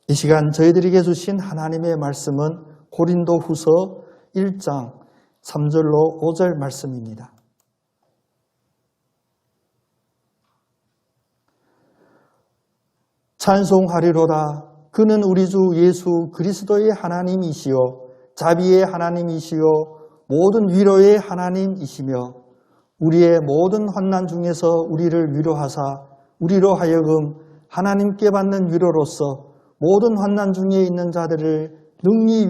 이 시간 저희들에게 주신 하나님의 말씀은 고린도후서 1장 3절로 5절 말씀입니다. 찬송하리로다. 그는 우리 주 예수 그리스도의 하나님이시요 자비의 하나님이시요 모든 위로의 하나님이시며 우리의 모든 환난 중에서 우리를 위로하사 우리로 하여금 하나님께 받는 위로로서 모든 환난 중에 있는 자들을 능히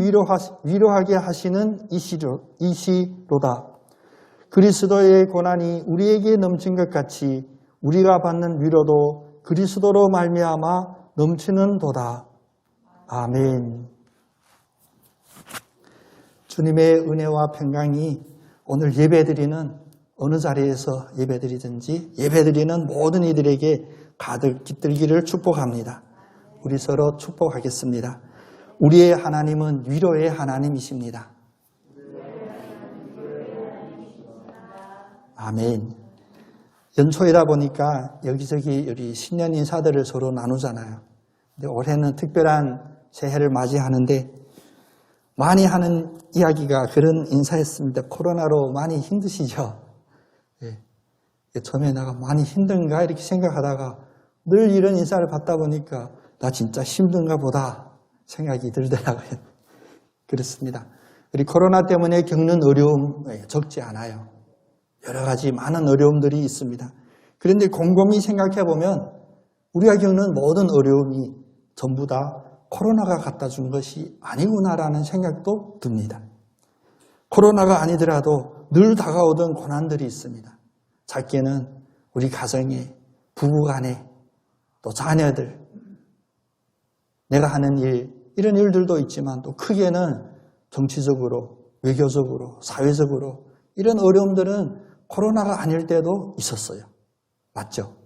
위로하게 하시는 이시로다. 그리스도의 고난이 우리에게 넘친 것 같이 우리가 받는 위로도 그리스도로 말미암아 넘치는도다. 아멘. 주님의 은혜와 평강이 오늘 예배드리는 어느 자리에서 예배드리든지 예배드리는 모든 이들에게 가득 깃들기를 축복합니다. 우리 서로 축복하겠습니다. 우리의 하나님은 위로의 하나님이십니다. 아멘. 연초이다 보니까 여기저기 우리 신년 인사들을 서로 나누잖아요. 근데 올해는 특별한 새해를 맞이하는데 많이 하는 이야기가 그런 인사였습니다. 코로나로 많이 힘드시죠? 예. 처음에 내가 많이 힘든가 이렇게 생각하다가 늘 이런 인사를 받다 보니까 나 진짜 힘든가 보다 생각이 들더라고요. 그렇습니다. 우리 코로나 때문에 겪는 어려움 적지 않아요. 여러 가지 많은 어려움들이 있습니다. 그런데 곰곰이 생각해 보면 우리가 겪는 모든 어려움이 전부 다 코로나가 갖다 준 것이 아니구나라는 생각도 듭니다. 코로나가 아니더라도 늘 다가오던 고난들이 있습니다. 작게는 우리 가정에, 부부간에, 또 자녀들, 내가 하는 일, 이런 일들도 있지만 또 크게는 정치적으로, 외교적으로, 사회적으로 이런 어려움들은 코로나가 아닐 때도 있었어요. 맞죠?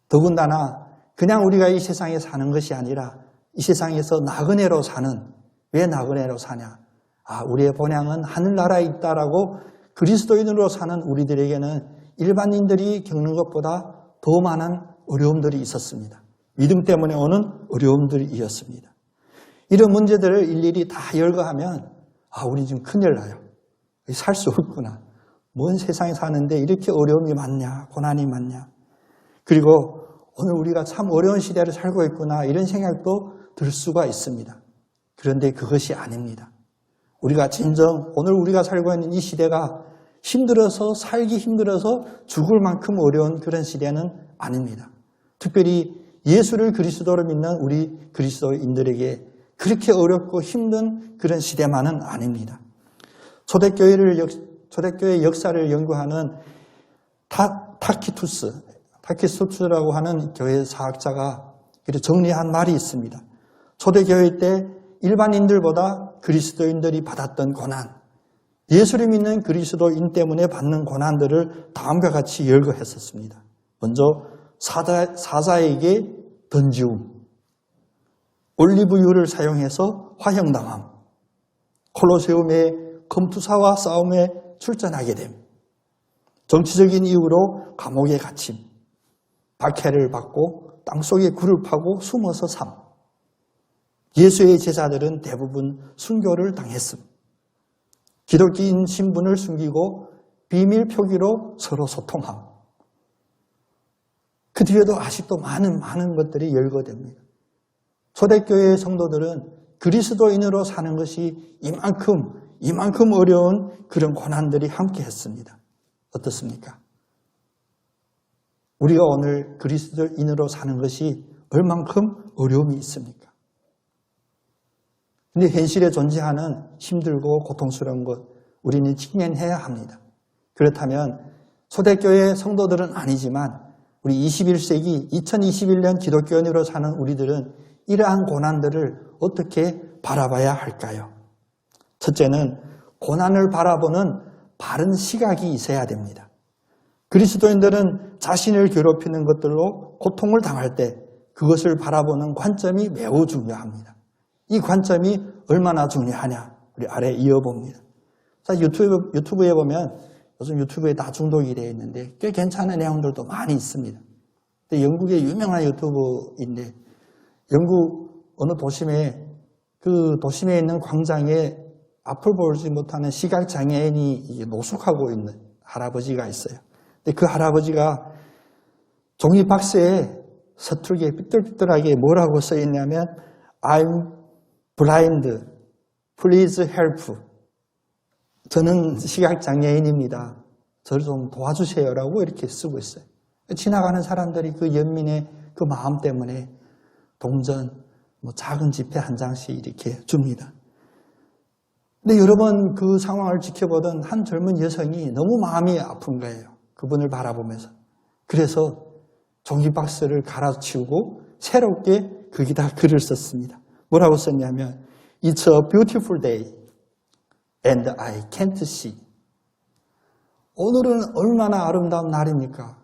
더군다나 그냥 우리가 이 세상에 사는 것이 아니라 이 세상에서 나그네로 사는, 왜 나그네로 사냐? 우리의 본향은 하늘나라에 있다라고 그리스도인으로 사는 우리들에게는 일반인들이 겪는 것보다 더 많은 어려움들이 있었습니다. 믿음 때문에 오는 어려움들이었습니다. 이런 문제들을 일일이 다 열거하면 우리 지금 큰일 나요. 살 수 없구나. 먼 세상에 사는데 이렇게 어려움이 많냐, 고난이 많냐. 그리고 오늘 우리가 참 어려운 시대를 살고 있구나 이런 생각도 들 수가 있습니다. 그런데 그것이 아닙니다. 우리가 진정 오늘 우리가 살고 있는 이 시대가 힘들어서 살기 힘들어서 죽을 만큼 어려운 그런 시대는 아닙니다. 특별히 예수를 그리스도로 믿는 우리 그리스도인들에게 그렇게 어렵고 힘든 그런 시대만은 아닙니다. 초대교회 역사를 연구하는 타키투스라고 하는 교회 사학자가 정리한 말이 있습니다. 초대교회 때 일반인들보다 그리스도인들이 받았던 고난, 예수를 믿는 그리스도인 때문에 받는 고난들을 다음과 같이 열거했었습니다. 먼저 사자에게 던지움, 올리브유를 사용해서 화형당함, 콜로세움의 검투사와 싸움에 출전하게 됨, 정치적인 이유로 감옥에 갇힘, 박해를 받고 땅속에 굴을 파고 숨어서 삶, 예수의 제자들은 대부분 순교를 당했음, 기독교인 신분을 숨기고 비밀 표기로 서로 소통함. 그 뒤에도 아직도 많은 것들이 열거됩니다. 초대교회의 성도들은 그리스도인으로 사는 것이 이만큼 어려운 그런 고난들이 함께 했습니다. 어떻습니까? 우리가 오늘 그리스도인으로 사는 것이 얼만큼 어려움이 있습니까? 근데 현실에 존재하는 힘들고 고통스러운 것 우리는 직면해야 합니다. 그렇다면 초대교회 성도들은 아니지만 우리 21세기 2021년 기독교인으로 사는 우리들은 이러한 고난들을 어떻게 바라봐야 할까요? 첫째는 고난을 바라보는 바른 시각이 있어야 됩니다. 그리스도인들은 자신을 괴롭히는 것들로 고통을 당할 때 그것을 바라보는 관점이 매우 중요합니다. 이 관점이 얼마나 중요하냐? 우리 아래 이어봅니다. 자, 유튜브에 보면 요즘 유튜브에 다 중독이 되어 있는데 꽤 괜찮은 내용들도 많이 있습니다. 영국의 유명한 유튜브인데 영국 어느 도심에 그 도심에 있는 광장에 앞을 보지 못하는 시각장애인이 노숙하고 있는 할아버지가 있어요. 근데 그 할아버지가 종이 박스에 서툴게 삐뚤삐뚤하게 뭐라고 써 있냐면 I'm blind, please help. 저는 시각장애인입니다. 저를 좀 도와주세요라고 이렇게 쓰고 있어요. 지나가는 사람들이 그 연민의 그 마음 때문에 동전, 작은 지폐 한 장씩 이렇게 줍니다. 근데 여러 번 그 상황을 지켜보던 한 젊은 여성이 너무 마음이 아픈 거예요. 그분을 바라보면서. 그래서 종이박스를 갈아치우고 새롭게 거기다 글을 썼습니다. 뭐라고 썼냐면 It's a beautiful day and I can't see. 오늘은 얼마나 아름다운 날입니까?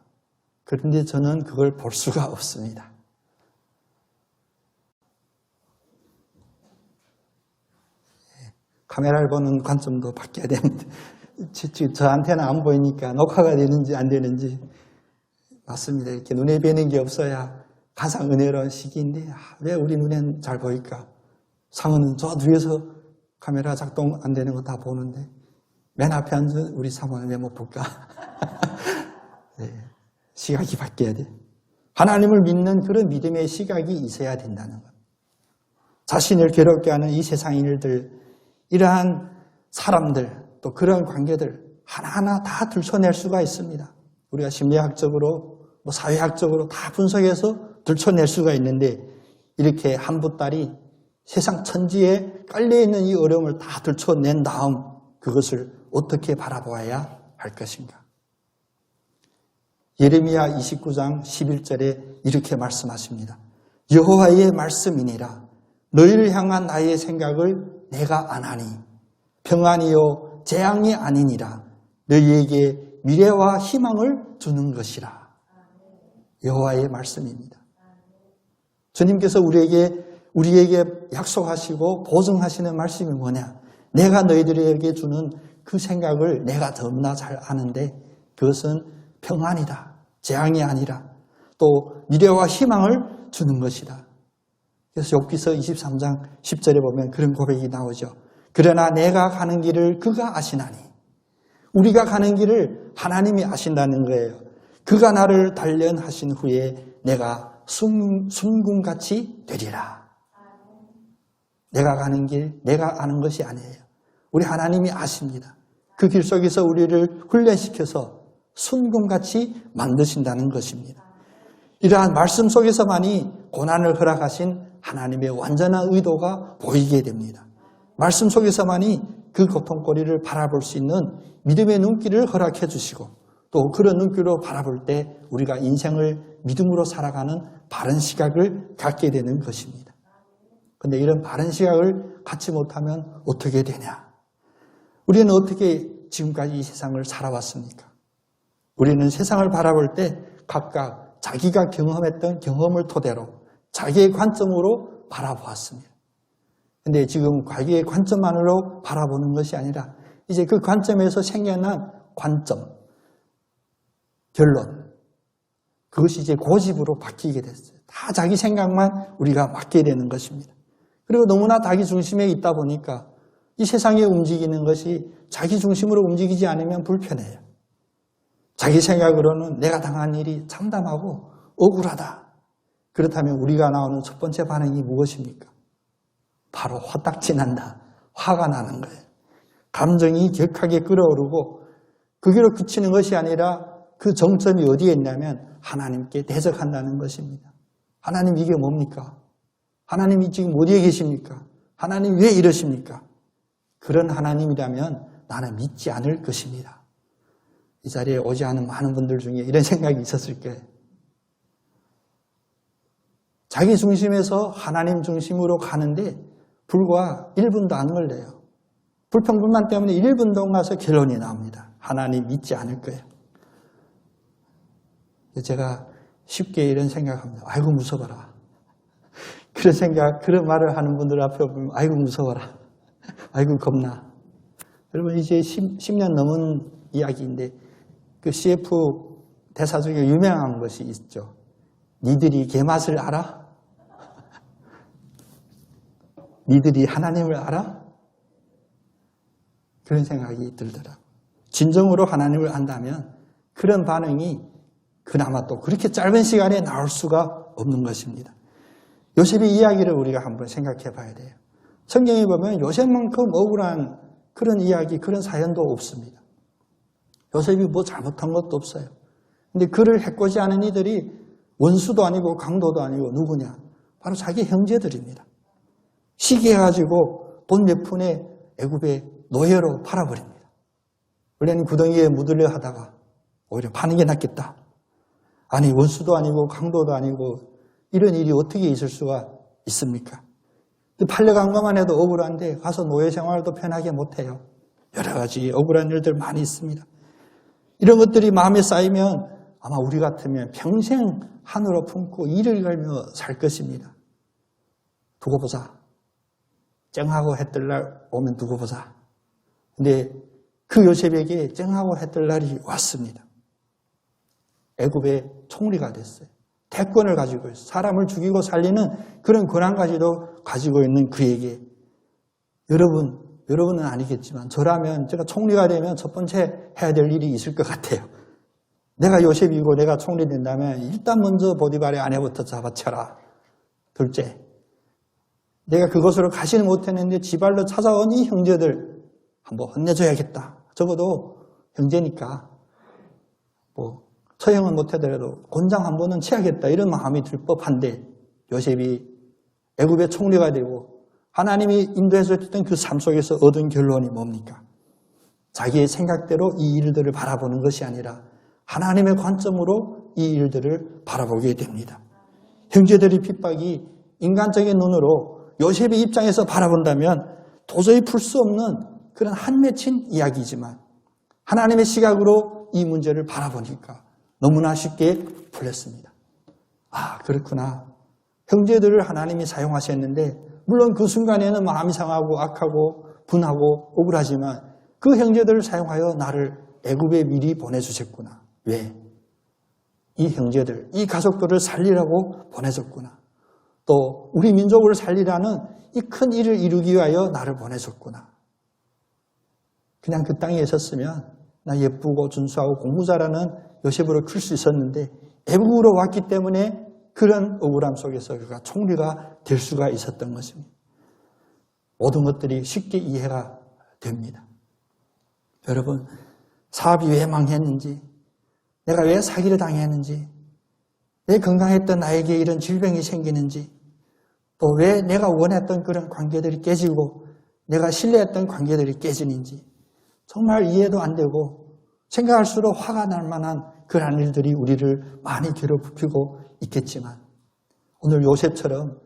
그런데 저는 그걸 볼 수가 없습니다. 카메라를 보는 관점도 바뀌어야 되는데 저한테는 안 보이니까 녹화가 되는지 안 되는지 맞습니다. 이렇게 눈에 뵈는 게 없어야 가장 은혜로운 시기인데 왜 우리 눈엔 잘 보일까? 사모는 저 뒤에서 카메라 작동 안 되는 거 다 보는데 맨 앞에 앉은 우리 사모는 왜 못 볼까? 네, 시각이 바뀌어야 돼. 하나님을 믿는 그런 믿음의 시각이 있어야 된다는 것. 자신을 괴롭게 하는 이 세상 일들, 이러한 사람들, 또 그런 관계들 하나하나 다 들춰낼 수가 있습니다. 우리가 심리학적으로, 사회학적으로 다 분석해서 들춰낼 수가 있는데 이렇게 한부 딸이 세상 천지에 깔려있는 이 어려움을 다 들춰낸 다음 그것을 어떻게 바라보아야 할 것인가? 예레미야 29장 11절에 이렇게 말씀하십니다. 여호와의 말씀이니라 너희를 향한 나의 생각을 내가 아나니 평안이요 재앙이 아니니라 너희에게 미래와 희망을 주는 것이라. 여호와의 말씀입니다. 주님께서 우리에게 약속하시고 보증하시는 말씀이 뭐냐? 내가 너희들에게 주는 그 생각을 내가 너무나 잘 아는데 그것은 평안이다. 재앙이 아니라 또 미래와 희망을 주는 것이다. 그래서 욥기서 23장 10절에 보면 그런 고백이 나오죠. 그러나 내가 가는 길을 그가 아시나니 우리가 가는 길을 하나님이 아신다는 거예요. 그가 나를 단련하신 후에 내가 순금같이 되리라. 내가 가는 길, 내가 아는 것이 아니에요. 우리 하나님이 아십니다. 그 길 속에서 우리를 훈련시켜서 순금같이 만드신다는 것입니다. 이러한 말씀 속에서만이 고난을 허락하신 하나님의 완전한 의도가 보이게 됩니다. 말씀 속에서만이 그 고통거리를 바라볼 수 있는 믿음의 눈길을 허락해 주시고 또 그런 눈길로 바라볼 때 우리가 인생을 믿음으로 살아가는 바른 시각을 갖게 되는 것입니다. 그런데 이런 바른 시각을 갖지 못하면 어떻게 되냐? 우리는 어떻게 지금까지 이 세상을 살아왔습니까? 우리는 세상을 바라볼 때 각각 자기가 경험했던 경험을 토대로 자기의 관점으로 바라보았습니다. 그런데 지금 자기의 관점만으로 바라보는 것이 아니라 이제 그 관점에서 생겨난 관점, 결론, 그것이 이제 고집으로 바뀌게 됐어요. 다 자기 생각만 우리가 맡게 되는 것입니다. 그리고 너무나 자기 중심에 있다 보니까 이 세상에 움직이는 것이 자기 중심으로 움직이지 않으면 불편해요. 자기 생각으로는 내가 당한 일이 참담하고 억울하다. 그렇다면 우리가 나오는 첫 번째 반응이 무엇입니까? 바로 화딱지난다. 화가 나는 거예요. 감정이 격하게 끓어오르고 거기로 그치는 것이 아니라 그 정점이 어디에 있냐면 하나님께 대적한다는 것입니다. 하나님 이게 뭡니까? 하나님이 지금 어디에 계십니까? 하나님 왜 이러십니까? 그런 하나님이라면 나는 믿지 않을 것입니다. 이 자리에 오지 않은 많은 분들 중에 이런 생각이 있었을 거예요. 자기 중심에서 하나님 중심으로 가는데 불과 1분도 안 걸려요. 불평불만 때문에 1분 동안 가서 결론이 나옵니다. 하나님 믿지 않을 거예요. 제가 쉽게 이런 생각합니다. 아이고 무서워라. 그런 말을 하는 분들 앞에 보면 아이고 무서워라. 아이고 겁나. 여러분 이제 10년 넘은 이야기인데 그 CF 대사 중에 유명한 것이 있죠. 니들이 개맛을 알아? 니들이 하나님을 알아? 그런 생각이 들더라고요. 진정으로 하나님을 안다면 그런 반응이 그나마 또 그렇게 짧은 시간에 나올 수가 없는 것입니다. 요셉의 이야기를 우리가 한번 생각해 봐야 돼요. 성경에 보면 요셉만큼 억울한 그런 이야기, 그런 사연도 없습니다. 요셉이 뭐 잘못한 것도 없어요. 근데 그를 해코지 않은 이들이 원수도 아니고 강도도 아니고 누구냐? 바로 자기 형제들입니다. 시기해가지고 돈 몇 푼에 애굽의 노예로 팔아버립니다. 원래는 구덩이에 묻으려 하다가 오히려 파는 게 낫겠다. 아니 원수도 아니고 강도도 아니고 이런 일이 어떻게 있을 수가 있습니까? 팔려간 것만 해도 억울한데 가서 노예 생활도 편하게 못해요. 여러 가지 억울한 일들 많이 있습니다. 이런 것들이 마음에 쌓이면 아마 우리 같으면 평생 하늘로 품고 이를 걸며 살 것입니다. 두고 보자. 쨍하고 해뜰 날 오면 두고 보자. 근데 그 요셉에게 쨍하고 해뜰 날이 왔습니다. 애굽의 총리가 됐어요. 대권을 가지고 있어요. 사람을 죽이고 살리는 그런 권한까지도 가지고 있는 그에게 여러분은 아니겠지만 저라면 제가 총리가 되면 첫 번째 해야 될 일이 있을 것 같아요. 내가 요셉이고 내가 총리 된다면 일단 먼저 보디발의 아내부터 잡아쳐라. 둘째, 내가 그곳으로 가지는 못했는데 지발로 찾아온 이 형제들 한번 혼내줘야겠다. 적어도 형제니까 처형은 못하더라도 곤장 한 번은 치야겠다. 이런 마음이 들 법한데 요셉이 애굽의 총리가 되고 하나님이 인도해서 했던 그 삶 속에서 얻은 결론이 뭡니까? 자기의 생각대로 이 일들을 바라보는 것이 아니라 하나님의 관점으로 이 일들을 바라보게 됩니다. 형제들의 핍박이 인간적인 눈으로 요셉의 입장에서 바라본다면 도저히 풀 수 없는 그런 한 맺힌 이야기지만 하나님의 시각으로 이 문제를 바라보니까 너무나 쉽게 풀렸습니다. 아, 그렇구나. 형제들을 하나님이 사용하셨는데 물론 그 순간에는 마음이 상하고 악하고 분하고 억울하지만 그 형제들을 사용하여 나를 애굽에 미리 보내주셨구나. 왜? 이 형제들, 이 가족들을 살리라고 보내줬구나. 또 우리 민족을 살리라는 이 큰 일을 이루기 위하여 나를 보내줬구나. 그냥 그 땅에 있었으면 나 예쁘고 준수하고 공부 잘하는 요셉으로 클 수 있었는데 애굽으로 왔기 때문에 그런 억울함 속에서 그가 총리가 될 수가 있었던 것입니다. 모든 것들이 쉽게 이해가 됩니다. 여러분, 사업이 왜 망했는지, 내가 왜 사기를 당했는지, 왜 건강했던 나에게 이런 질병이 생기는지, 또 왜 내가 원했던 그런 관계들이 깨지고 내가 신뢰했던 관계들이 깨지는지 정말 이해도 안 되고 생각할수록 화가 날 만한 그런 일들이 우리를 많이 괴롭히고 있겠지만 오늘 요셉처럼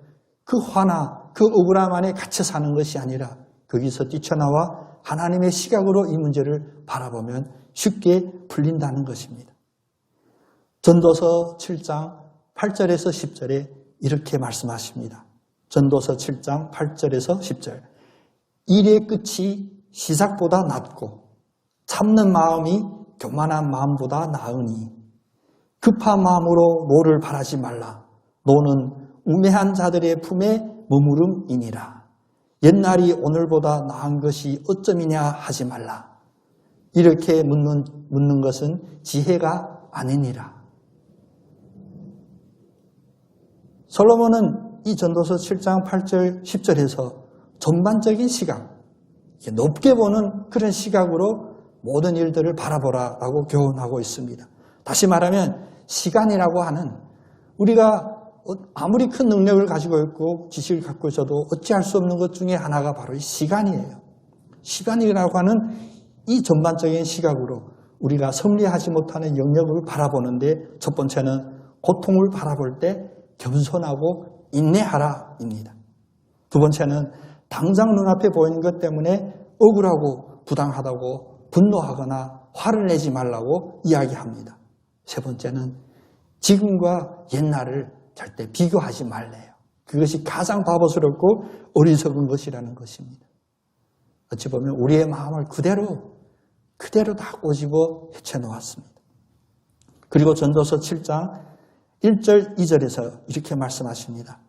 그 화나 그 억울함 안에 갇혀 사는 것이 아니라 거기서 뛰쳐나와 하나님의 시각으로 이 문제를 바라보면 쉽게 풀린다는 것입니다. 전도서 7장 8절에서 10절에 이렇게 말씀하십니다. 전도서 7장 8절에서 10절. 일의 끝이 시작보다 낫고 참는 마음이 교만한 마음보다 나으니 급한 마음으로 노를 바라지 말라. 노는 우매한 자들의 품에 머무름이니라. 옛날이 오늘보다 나은 것이 어쩌미냐 하지 말라. 이렇게 묻는 것은 지혜가 아니니라. 솔로몬은 이 전도서 7장 8절 10절에서 전반적인 시각, 높게 보는 그런 시각으로 모든 일들을 바라보라라고 교훈하고 있습니다. 다시 말하면 시간이라고 하는 우리가 아무리 큰 능력을 가지고 있고 지식을 갖고 있어도 어찌할 수 없는 것 중에 하나가 바로 이 시간이에요. 시간이라고 하는 이 전반적인 시각으로 우리가 섭리하지 못하는 영역을 바라보는데 첫 번째는 고통을 바라볼 때 겸손하고 인내하라입니다. 두 번째는 당장 눈앞에 보이는 것 때문에 억울하고 부당하다고 분노하거나 화를 내지 말라고 이야기합니다. 세 번째는 지금과 옛날을 절대 비교하지 말래요. 그것이 가장 바보스럽고 어리석은 것이라는 것입니다. 어찌 보면 우리의 마음을 그대로 다 꼬집어 헤쳐놓았습니다. 그리고 전도서 7장 1절 2절에서 이렇게 말씀하십니다.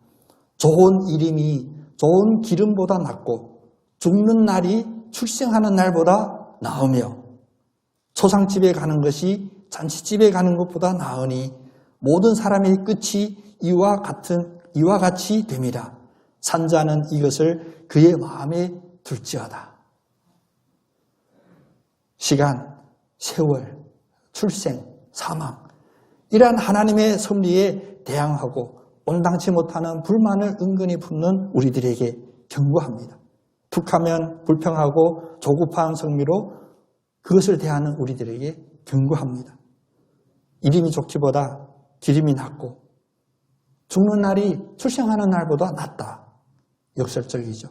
좋은 이름이 좋은 기름보다 낫고 죽는 날이 출생하는 날보다 나으며 초상집에 가는 것이 잔치집에 가는 것보다 나으니 모든 사람의 끝이 이와 같이 됨이라. 산자는 이것을 그의 마음에 둘지어다. 시간, 세월, 출생, 사망 이러한 하나님의 섭리에 대항하고 온당치 못하는 불만을 은근히 품는 우리들에게 경고합니다. 툭하면 불평하고 조급한 성미로 그것을 대하는 우리들에게 경고합니다. 이름이 좋기보다 기름이 낫고 죽는 날이 출생하는 날보다 낫다. 역설적이죠.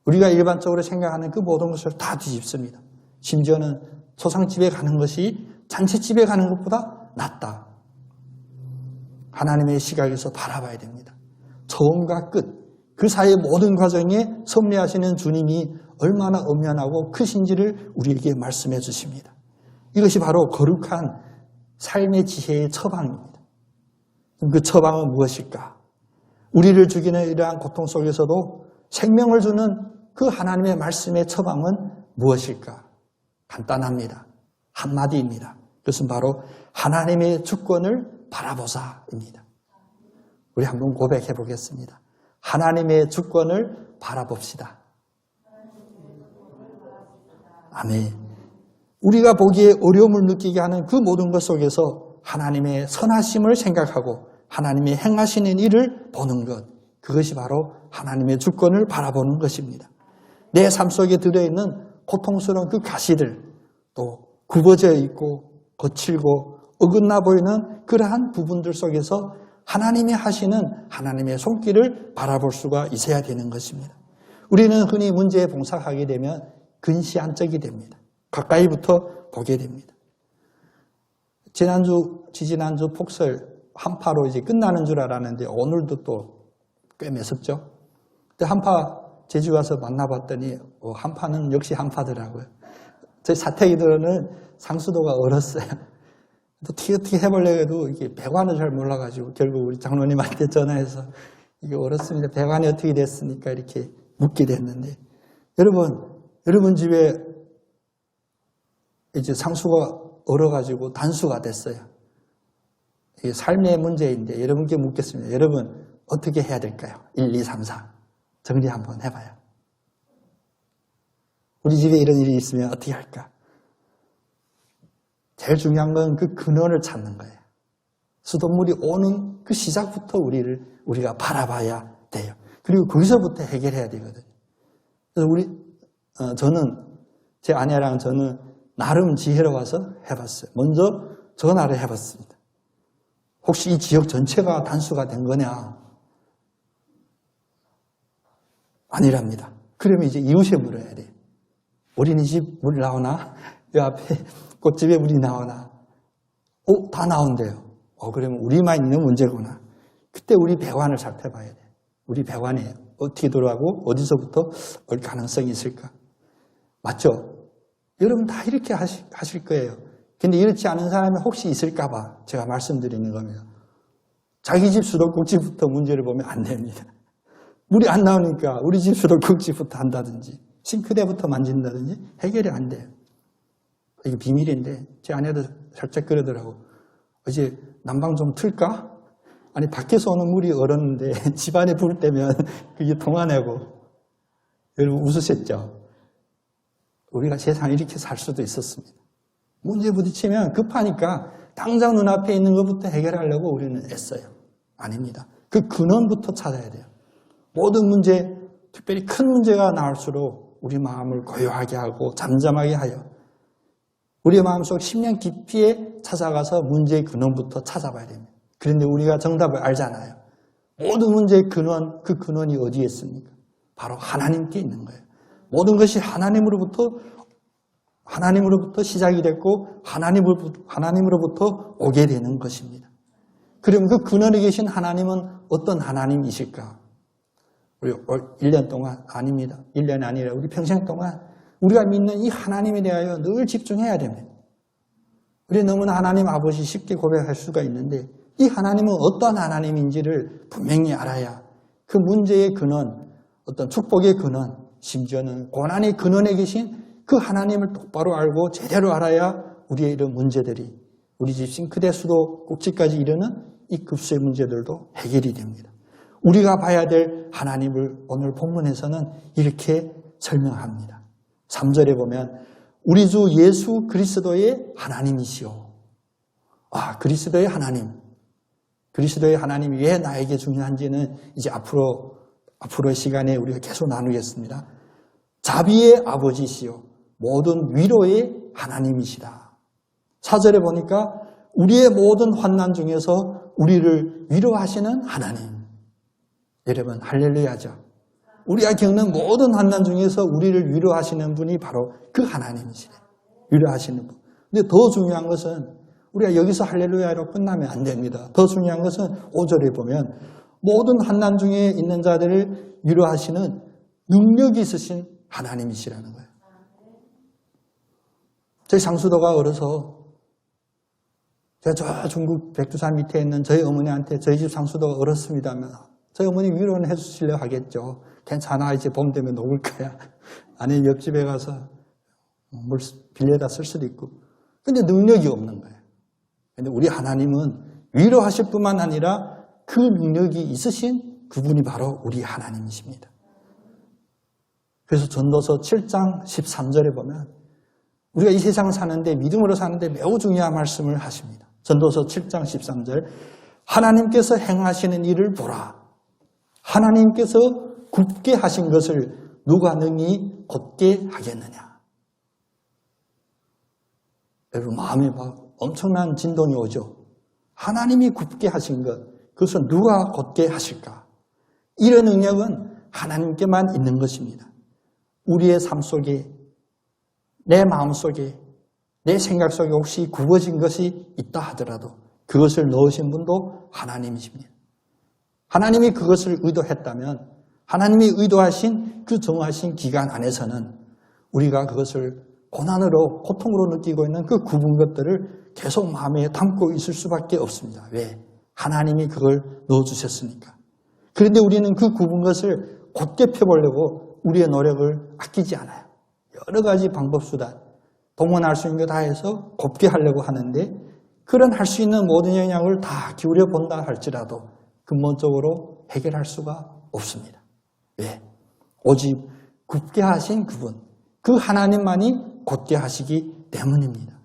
우리가 일반적으로 생각하는 그 모든 것을 다 뒤집습니다. 심지어는 초상집에 가는 것이 잔치집에 가는 것보다 낫다. 하나님의 시각에서 바라봐야 됩니다. 처음과 끝, 그 사이의 모든 과정에 섭리하시는 주님이 얼마나 엄연하고 크신지를 우리에게 말씀해 주십니다. 이것이 바로 거룩한 삶의 지혜의 처방입니다. 그 처방은 무엇일까? 우리를 죽이는 이러한 고통 속에서도 생명을 주는 그 하나님의 말씀의 처방은 무엇일까? 간단합니다. 한마디입니다. 그것은 바로 하나님의 주권을 바라보자입니다. 우리 한번 고백해 보겠습니다. 하나님의 주권을 바라봅시다. 아멘. 우리가 보기에 어려움을 느끼게 하는 그 모든 것 속에서 하나님의 선하심을 생각하고 하나님의 행하시는 일을 보는 것, 그것이 바로 하나님의 주권을 바라보는 것입니다. 내 삶 속에 들어있는 고통스러운 그 가시들, 또 굽어져 있고 거칠고 어긋나 보이는 그러한 부분들 속에서 하나님이 하시는 하나님의 손길을 바라볼 수가 있어야 되는 것입니다. 우리는 흔히 문제에 봉착하게 되면 근시안적이 됩니다. 가까이부터 보게 됩니다. 지지난주 폭설 한파로 이제 끝나는 줄 알았는데 오늘도 또 꽤 매섭죠. 근데 한파 제주 가서 만나봤더니 한파는 역시 한파더라고요. 저희 사택이들은 상수도가 얼었어요. 또 어떻게 해보려고 해도 이게 배관을 잘 몰라가지고 결국 우리 장로님한테 전화해서 이게 얼었습니다. 배관이 어떻게 됐으니까 이렇게 묻게 됐는데 여러분 집에 이제 상수가 얼어가지고 단수가 됐어요. 이게 삶의 문제인데 여러분께 묻겠습니다. 여러분 어떻게 해야 될까요? 1, 2, 3, 4 정리 한번 해봐요. 우리 집에 이런 일이 있으면 어떻게 할까? 제일 중요한 건 그 근원을 찾는 거예요. 수돗물이 오는 그 시작부터 우리가 바라봐야 돼요. 그리고 거기서부터 해결해야 되거든요. 그래서 저는 제 아내랑 저는 나름 지혜로워서 해봤어요. 먼저 전화를 해봤습니다. 혹시 이 지역 전체가 단수가 된 거냐? 아니랍니다. 그러면 이제 이웃에 물어야 돼요. 어린이집 물 나오나? 이 앞에 꽃집에 물이 나오나? 다 나온대요. 그러면 우리만 있는 문제구나. 그때 우리 배관을 살펴봐야 돼요. 우리 배관이 어떻게 돌아가고 어디서부터 올 가능성이 있을까? 맞죠? 여러분 다 이렇게 하실 거예요. 근데 이렇지 않은 사람이 혹시 있을까 봐 제가 말씀드리는 겁니다. 자기 집 수도꼭지부터 문제를 보면 안 됩니다. 물이 안 나오니까 우리 집 수도꼭지부터 한다든지 싱크대부터 만진다든지 해결이 안 돼요. 이게 비밀인데 제 아내도 살짝 그러더라고. 어제 난방 좀 틀까? 아니 밖에서 오는 물이 얼었는데 집안에 불 때면 그게 동안하고. 여러분 웃으셨죠? 우리가 세상에 이렇게 살 수도 있었습니다. 문제 부딪히면 급하니까 당장 눈앞에 있는 것부터 해결하려고 우리는 애써요. 아닙니다. 그 근원부터 찾아야 돼요. 모든 문제, 특별히 큰 문제가 나올수록 우리 마음을 고요하게 하고 잠잠하게 하여 우리의 마음속 심령 깊이에 찾아가서 문제의 근원부터 찾아봐야 됩니다. 그런데 우리가 정답을 알잖아요. 모든 문제의 근원, 그 근원이 어디에 있습니까? 바로 하나님께 있는 거예요. 모든 것이 하나님으로부터 시작이 됐고 하나님으로부터 오게 되는 것입니다. 그럼 그 근원에 계신 하나님은 어떤 하나님이실까? 우리 1년 동안 아닙니다. 1년이 아니라 우리 평생 동안 우리가 믿는 이 하나님에 대하여 늘 집중해야 됩니다. 우리 너무나 하나님 아버지 쉽게 고백할 수가 있는데 이 하나님은 어떤 하나님인지를 분명히 알아야 그 문제의 근원, 어떤 축복의 근원, 심지어는 고난의 근원에 계신 그 하나님을 똑바로 알고 제대로 알아야 우리의 이런 문제들이, 우리 집 싱크대 수도 꼭지까지 이르는 이 급수의 문제들도 해결이 됩니다. 우리가 봐야 될 하나님을 오늘 본문에서는 이렇게 설명합니다. 3절에 보면 우리 주 예수 그리스도의 하나님이시오. 그리스도의 하나님. 그리스도의 하나님이 왜 나에게 중요한지는 이제 앞으로의 시간에 우리가 계속 나누겠습니다. 자비의 아버지시오. 모든 위로의 하나님이시다. 4절에 보니까 우리의 모든 환난 중에서 우리를 위로하시는 하나님. 여러분 할렐루야죠. 우리가 겪는 모든 환난 중에서 우리를 위로하시는 분이 바로 그 하나님이시네. 위로하시는 분. 근데 더 중요한 것은 우리가 여기서 할렐루야로 끝나면 안 됩니다. 더 중요한 것은 5절에 보면 모든 환난 중에 있는 자들을 위로하시는 능력이 있으신 하나님이시라는 거예요. 저희 상수도가 어려서 제가 저 중국 백두산 밑에 있는 저희 어머니한테 저희 집 상수도가 어렵습니다면 저희 어머니 위로는 해주시려 하겠죠. 괜찮아, 이제 봄 되면 녹을 거야. 아니면 옆집에 가서 물 빌려다 쓸 수도 있고. 근데 능력이 없는 거예요. 근데 우리 하나님은 위로하실 뿐만 아니라 그 능력이 있으신 그분이 바로 우리 하나님이십니다. 그래서 전도서 7장 13절에 보면 우리가 이 세상 사는데 믿음으로 사는데 매우 중요한 말씀을 하십니다. 전도서 7장 13절 하나님께서 행하시는 일을 보라. 하나님께서 굳게 하신 것을 누가 능히 곧게 하겠느냐. 여러분 마음에 막 엄청난 진동이 오죠. 하나님이 굳게 하신 것, 그것은 누가 곧게 하실까? 이런 능력은 하나님께만 있는 것입니다. 우리의 삶 속에, 내 마음 속에, 내 생각 속에 혹시 굽어진 것이 있다 하더라도 그것을 넣으신 분도 하나님이십니다. 하나님이 그것을 의도했다면 하나님이 의도하신 그 정하신 기간 안에서는 우리가 그것을 고난으로, 고통으로 느끼고 있는 그 굽은 것들을 계속 마음에 담고 있을 수밖에 없습니다. 왜? 하나님이 그걸 넣어주셨으니까. 그런데 우리는 그 굽은 것을 곧게 펴보려고 우리의 노력을 아끼지 않아요. 여러 가지 방법, 수단, 동원할 수 있는 거 다 해서 곱게 하려고 하는데 그런 할 수 있는 모든 영향을 다 기울여 본다 할지라도 근본적으로 해결할 수가 없습니다. 왜? 오직 굽게 하신 그분, 그 하나님만이 곧게 하시기 때문입니다.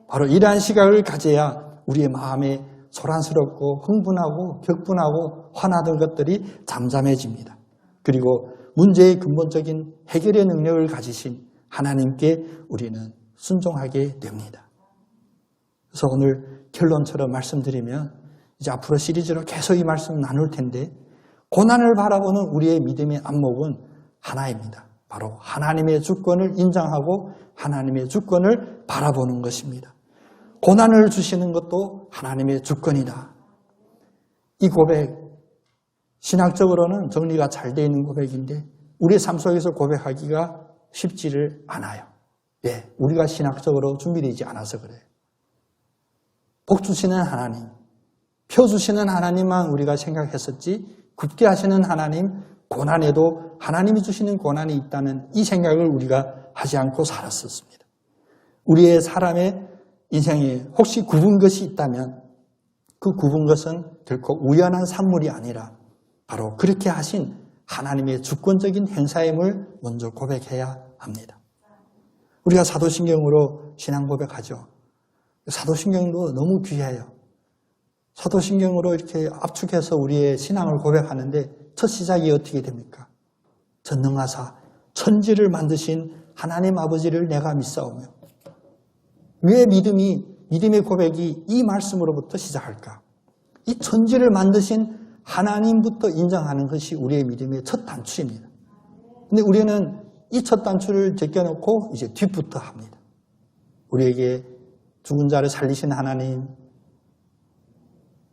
바로 이러한 시각을 가져야 우리의 마음에 소란스럽고 흥분하고 격분하고 화나던 것들이 잠잠해집니다. 그리고 문제의 근본적인 해결의 능력을 가지신 하나님께 우리는 순종하게 됩니다. 그래서 오늘 결론처럼 말씀드리면 이제 앞으로 시리즈로 계속 이 말씀을 나눌 텐데 고난을 바라보는 우리의 믿음의 안목은 하나입니다. 바로 하나님의 주권을 인정하고 하나님의 주권을 바라보는 것입니다. 고난을 주시는 것도 하나님의 주권이다. 이 고백, 신학적으로는 정리가 잘 되어 있는 고백인데 우리의 삶 속에서 고백하기가 쉽지를 않아요. 왜? 우리가 신학적으로 준비되지 않아서 그래요. 복 주시는 하나님, 표 주시는 하나님만 우리가 생각했었지 굳게 하시는 하나님, 고난에도 하나님이 주시는 고난이 있다는 이 생각을 우리가 하지 않고 살았었습니다. 우리의 사람의 인생에 혹시 굽은 것이 있다면 그 굽은 것은 결코 우연한 산물이 아니라 바로 그렇게 하신 하나님의 주권적인 행사임을 먼저 고백해야 합니다. 우리가 사도신경으로 신앙 고백하죠. 사도신경도 너무 귀해요. 사도신경으로 이렇게 압축해서 우리의 신앙을 고백하는데 첫 시작이 어떻게 됩니까? 전능하사 천지를 만드신 하나님 아버지를 내가 믿사오며. 왜 믿음의 고백이 이 말씀으로부터 시작할까? 이 천지를 만드신 하나님부터 인정하는 것이 우리의 믿음의 첫 단추입니다. 근데 우리는 이 첫 단추를 제껴놓고 이제 뒤부터 합니다. 우리에게 죽은 자를 살리신 하나님,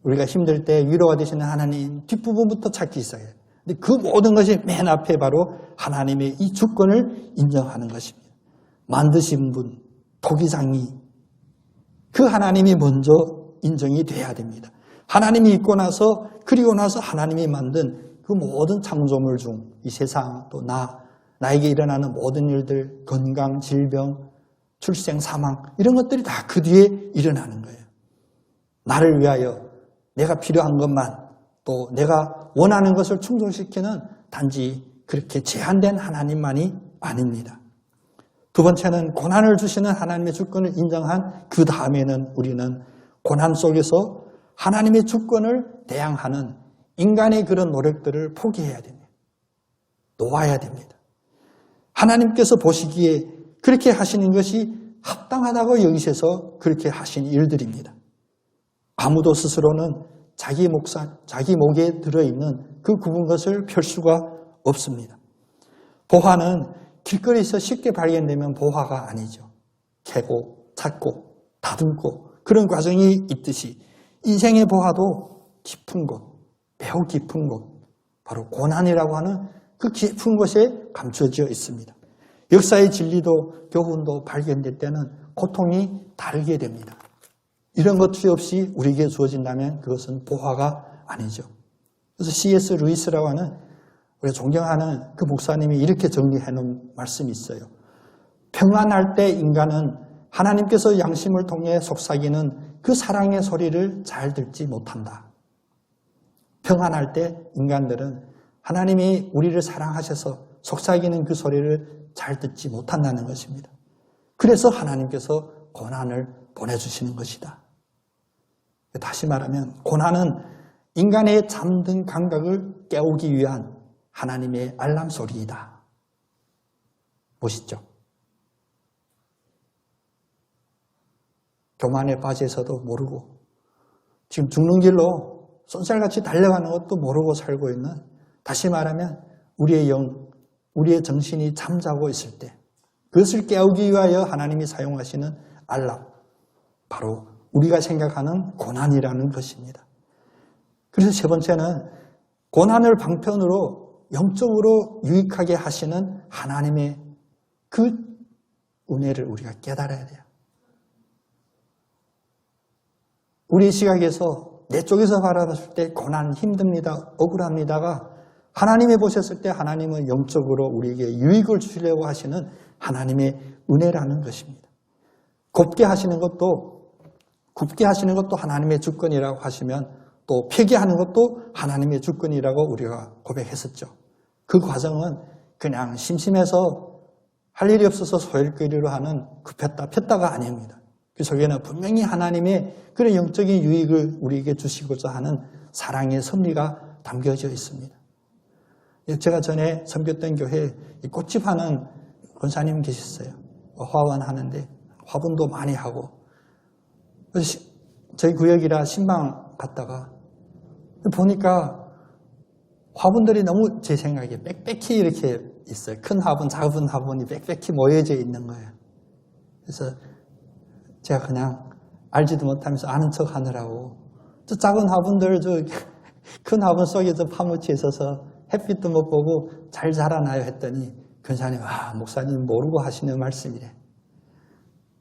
우리가 힘들 때 위로가 되시는 하나님, 뒷부분부터 찾기 시작해요. 근데 그 모든 것이 맨 앞에 바로 하나님의 이 주권을 인정하는 것입니다. 만드신 분, 토기장이, 그 하나님이 먼저 인정이 돼야 됩니다. 하나님이 있고 나서, 그리고 나서 하나님이 만든 그 모든 창조물 중 이 세상 또 나에게 일어나는 모든 일들, 건강, 질병, 출생, 사망 이런 것들이 다 그 뒤에 일어나는 거예요. 나를 위하여 내가 필요한 것만 또 내가 원하는 것을 충족시키는 단지 그렇게 제한된 하나님만이 아닙니다. 두 번째는 고난을 주시는 하나님의 주권을 인정한 그 다음에는 우리는 고난 속에서 하나님의 주권을 대항하는 인간의 그런 노력들을 포기해야 됩니다. 놓아야 됩니다. 하나님께서 보시기에 그렇게 하시는 것이 합당하다고 여기셔서 그렇게 하신 일들입니다. 아무도 스스로는 자기 목에 들어있는 그 굵은 것을 펼 수가 없습니다. 보화는 길거리에서 쉽게 발견되면 보화가 아니죠. 캐고 찾고 다듬고 그런 과정이 있듯이 인생의 보화도 깊은 곳, 매우 깊은 곳, 바로 고난이라고 하는 그 깊은 곳에 감춰져 있습니다. 역사의 진리도 교훈도 발견될 때는 고통이 다르게 됩니다. 이런 것이 없이 우리에게 주어진다면 그것은 보화가 아니죠. 그래서 C.S. 루이스라고 하는 우리가 존경하는 그 목사님이 이렇게 정리해 놓은 말씀이 있어요. 평안할 때 인간은 하나님께서 양심을 통해 속삭이는 그 사랑의 소리를 잘 듣지 못한다. 평안할 때 인간들은 하나님이 우리를 사랑하셔서 속삭이는 그 소리를 잘 듣지 못한다는 것입니다. 그래서 하나님께서 고난을 보내주시는 것이다. 다시 말하면 고난은 인간의 잠든 감각을 깨우기 위한 하나님의 알람 소리이다. 멋있죠? 교만에 빠져서도 모르고 지금 죽는 길로 쏜살같이 달려가는 것도 모르고 살고 있는, 다시 말하면 우리의 영, 우리의 정신이 잠자고 있을 때 그것을 깨우기 위하여 하나님이 사용하시는 알람, 바로 우리가 생각하는 고난이라는 것입니다. 그래서 세 번째는 고난을 방편으로 영적으로 유익하게 하시는 하나님의 그 은혜를 우리가 깨달아야 돼요. 우리 시각에서 내 쪽에서 바라봤을 때 고난 힘듭니다, 억울합니다가 하나님이 보셨을 때 하나님은 영적으로 우리에게 유익을 주시려고 하시는 하나님의 은혜라는 것입니다. 곱게 하시는 것도 하나님의 주권이라고 하시면 또 폐기하는 것도 하나님의 주권이라고 우리가 고백했었죠. 그 과정은 그냥 심심해서 할 일이 없어서 소일거리로 하는 급했다 폈다가 아닙니다. 그 속에는 분명히 하나님의 그런 영적인 유익을 우리에게 주시고자 하는 사랑의 섭리가 담겨져 있습니다. 제가 전에 섬겼던 교회에 꽃집 하는 권사님 계셨어요. 화원 하는데 화분도 많이 하고, 저희 구역이라 신방 갔다가 보니까 화분들이 너무 제 생각에 빽빽히 이렇게 있어요. 큰 화분, 작은 화분이 빽빽히 모여져 있는 거예요. 그래서 제가 그냥 알지도 못하면서 아는 척 하느라고 저 작은 화분들 큰 화분 속에 파묻혀 있어서 햇빛도 못 보고 잘 자라나요 했더니 권사님, 목사님 모르고 하시는 말씀이래.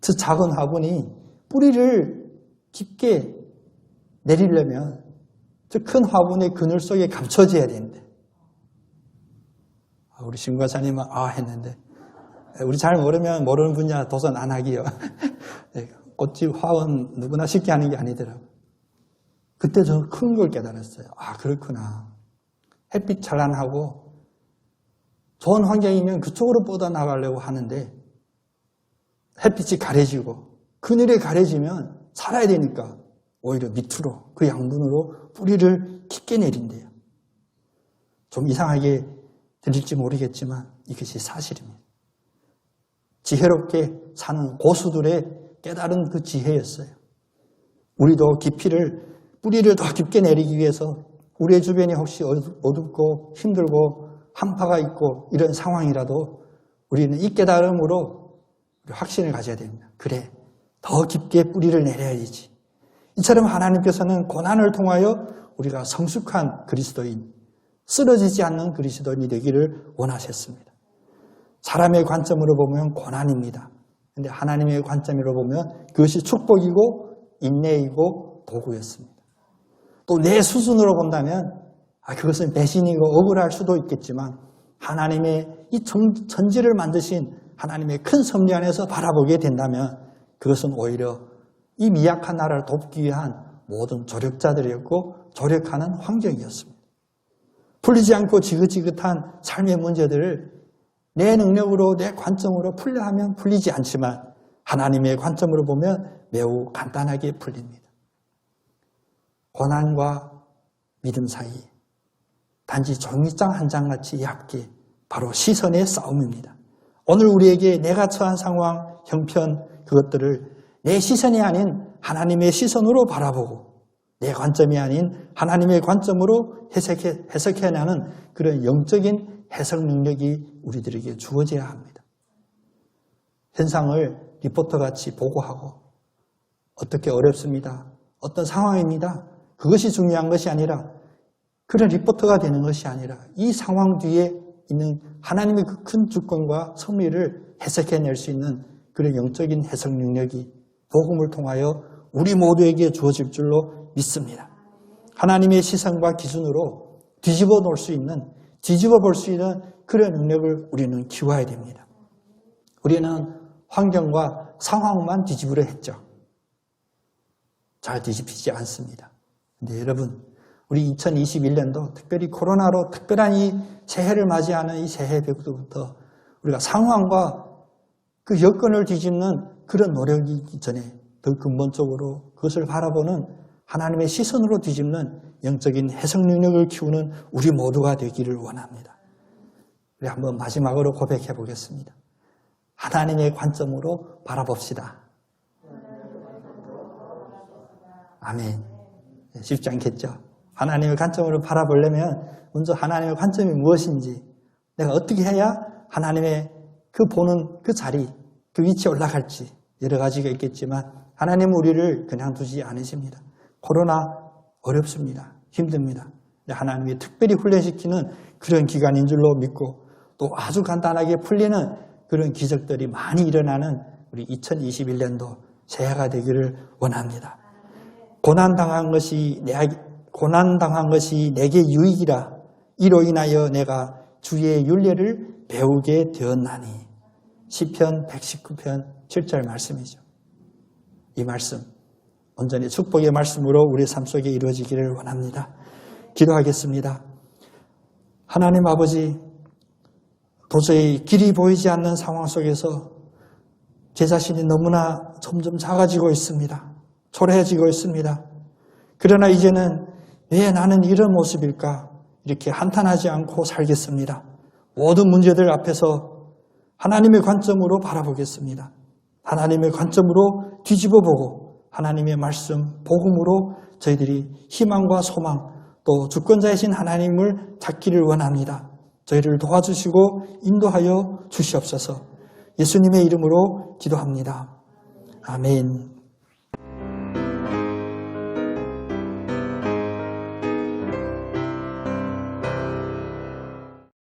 저 작은 화분이 뿌리를 깊게 내리려면 저 큰 화분의 그늘 속에 감춰져야 되는데, 우리 신과사님은 했는데, 우리 잘 모르면 모르는 분야 도전 안 하기요. 꽃집 화원 누구나 쉽게 하는 게 아니더라고요. 그때 저 큰 걸 깨달았어요. 그렇구나. 햇빛 찬란하고 좋은 환경이면 그쪽으로 뻗어나가려고 하는데 햇빛이 가려지고 그늘에 가려지면 살아야 되니까 오히려 밑으로 그 양분으로 뿌리를 깊게 내린대요. 좀 이상하게 들릴지 모르겠지만 이것이 사실입니다. 지혜롭게 사는 고수들의 깨달은 그 지혜였어요. 우리도 뿌리를 더 깊게 내리기 위해서 우리의 주변이 혹시 어둡고 힘들고 한파가 있고 이런 상황이라도 우리는 이 깨달음으로 확신을 가져야 됩니다. 그래, 더 깊게 뿌리를 내려야지. 이처럼 하나님께서는 고난을 통하여 우리가 성숙한 그리스도인, 쓰러지지 않는 그리스도인이 되기를 원하셨습니다. 사람의 관점으로 보면 고난입니다. 그런데 하나님의 관점으로 보면 그것이 축복이고 인내이고 도구였습니다. 또 내 수준으로 본다면 그것은 배신이고 억울할 수도 있겠지만 하나님의 이 천지를 만드신 하나님의 큰 섭리 안에서 바라보게 된다면 그것은 오히려 이 미약한 나라를 돕기 위한 모든 조력자들이었고 조력하는 환경이었습니다. 풀리지 않고 지긋지긋한 삶의 문제들을 내 능력으로 내 관점으로 풀려 하면 풀리지 않지만 하나님의 관점으로 보면 매우 간단하게 풀립니다. 고난과 믿음 사이에 단지 종이장 한 장같이 얇게 바로 시선의 싸움입니다. 오늘 우리에게 내가 처한 상황, 형편 그것들을 내 시선이 아닌 하나님의 시선으로 바라보고 내 관점이 아닌 하나님의 관점으로 해석해내는 그런 영적인 해석 능력이 우리들에게 주어져야 합니다. 현상을 리포터같이 보고하고 어떻게 어렵습니다. 어떤 상황입니다. 그것이 중요한 것이 아니라 그런 리포터가 되는 것이 아니라 이 상황 뒤에 있는 하나님의 그 큰 주권과 섭리를 해석해낼 수 있는 그런 영적인 해석 능력이 복음을 통하여 우리 모두에게 주어질 줄로 믿습니다. 하나님의 시선과 기준으로 뒤집어 볼 수 있는 그런 능력을 우리는 키워야 됩니다. 우리는 환경과 상황만 뒤집으려 했죠. 잘 뒤집히지 않습니다. 근데 여러분, 우리 2021년도 특별히 코로나로 특별한 이 새해를 맞이하는 이 새해부터 우리가 상황과 그 여건을 뒤집는 그런 노력이기 전에 더 근본적으로 그것을 바라보는 하나님의 시선으로 뒤집는 영적인 해석 능력을 키우는 우리 모두가 되기를 원합니다. 우리 한번 마지막으로 고백해 보겠습니다. 하나님의 관점으로 바라봅시다. 아멘. 쉽지 않겠죠? 하나님의 관점으로 바라보려면 먼저 하나님의 관점이 무엇인지 내가 어떻게 해야 하나님의 그 보는 그 자리, 그 위치에 올라갈지 여러 가지가 있겠지만 하나님은 우리를 그냥 두지 않으십니다. 코로나 어렵습니다. 힘듭니다. 하나님이 특별히 훈련시키는 그런 기간인 줄로 믿고 또 아주 간단하게 풀리는 그런 기적들이 많이 일어나는 우리 2021년도 새해가 되기를 원합니다. 고난당한 것이 내게 유익이라 이로 인하여 내가 주의 율례를 배우게 되었나니. 시편 119편 7절 말씀이죠. 이 말씀 온전히 축복의 말씀으로 우리 삶 속에 이루어지기를 원합니다. 기도하겠습니다. 하나님 아버지, 도저히 길이 보이지 않는 상황 속에서 제 자신이 너무나 점점 작아지고 있습니다. 초라해지고 있습니다. 그러나 이제는 왜 나는 이런 모습일까? 이렇게 한탄하지 않고 살겠습니다. 모든 문제들 앞에서 하나님의 관점으로 바라보겠습니다. 하나님의 관점으로 뒤집어보고 하나님의 말씀, 복음으로 저희들이 희망과 소망, 또 주권자이신 하나님을 찾기를 원합니다. 저희를 도와주시고 인도하여 주시옵소서. 예수님의 이름으로 기도합니다. 아멘.